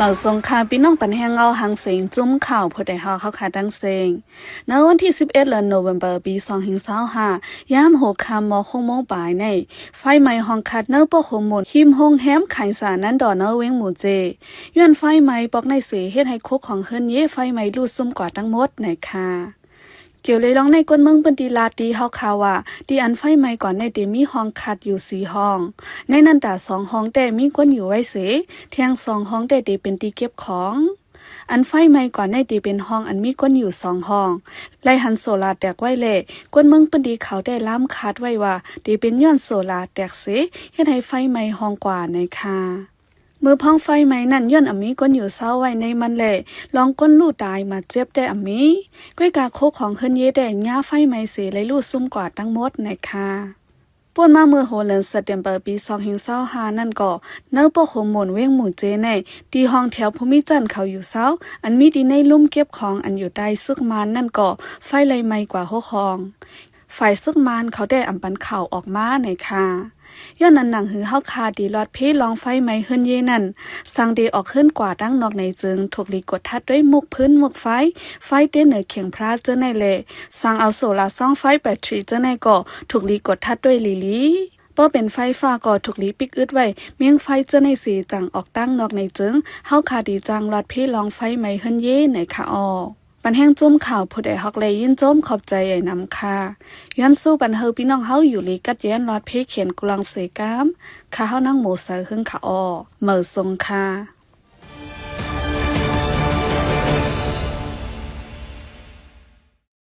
อสงครามพี่น้องปันแหงเอาหังเสียงจุ้มข่าวผู้ใดเฮาเข้าขาดังเสียงในวันที่11เดือนโนเวมเบอร์ปี2025ยาม6 ค่ำม6 โมงปลายในไฟไหม้ห้องคัดเนอปกโฮมนหิมโฮงแฮมไขสานั้นดอเนอเวงหมู่เจย้อนไฟไหม้ปอกในเสเฮ็ดให้คุกของเฮิรนเย่ไฟไหม้ลุกซุ่มกว่าทั้งหมดในค่ะเกี่ยวเลยลองในก้นเมืองเป็นดีลาดีเฮาข่าวว่าดีอันไฟไหม้ก่อนในเดมีห้องคัดอยู่4ห้องในนั้นแต่2ห้องแต่มีก้นอยู่ไว้เสเที่ยง2ห้องแต่เดเป็นตีเก็บของอันไฟไหม้ก่อนในเดเป็นห้องอันมีก้นอยู่2ห้องไล่หันโซลาแตกไว้เล่ก้นเมืองเป็นดีเขาได้ล้ำคาดไว้ว่าเดเป็นย้อนโซลาแตกเสเฮ็ดให้ไฟไหม้ห้องกว่าในค่ะมือพ้องไฟไหม้นั่นย้อนมีก้นอยู่เศร้าไว้ในมันแหละลองก้นลู่ตายมาเจ็บได้มีก้วยกาโคกของเฮิรนเย่แดงย่าไฟไหม้เสเลยลู่ซุ่มกว่าทั้งหมดในค่ะป่วนมาเมื่อโหเดือนเซปเทมเบอร์ปี2025นั่นก็เนื้อปกโฮมนเว้งหมู่เจในที่ห้องแถวภูมิจันทร์เขาอยู่เศร้าอันมีดีในลุ่มเก็บของอันอยู่ใต้ซึกมานนั่นก็ไฟเลยไหม้กว่า6ห้องฝ่ายซึกมานเขาได้อำปันข่าวออกมาในค่ะย้อนนั้นหนังหือเฮาคาดีลอดเพลองไฟไหม้เฮิรนเย่นั่นสังเดออกขึ้นกว่าดังนอกในจึงถูกลีกดทัดด้วยมุกพื้นมุกไฟเต้นเหนือเขียงพระเจ้าในแหละสั่งเอาโซลาร์ซ่องไฟแบตทรีเจ้าในก็ถูกลีกดทัดด้วยลีป้อเป็นไฟฟ้าก็ถูกลีปิกอึดไว้เมียงไฟเจ้าในสีจังออกตั้งนอกในจึงเฮาคาดีจังลอดเพลองไฟไหม้เฮิรนเย่ในค่ะออปันแห้งจุ้มข่าวผู้ใดฮอกเลยยินโจมขอบใจใหญ่นำค่ะย้อนสู้ปันเฮอพี่น้องเฮาอยู่ลีกัดแย้นลอดเพเขียนกลองเสกามข้าเฮานั่งหมูเสือหึ่งค่ะออเหมือทรงค่ะ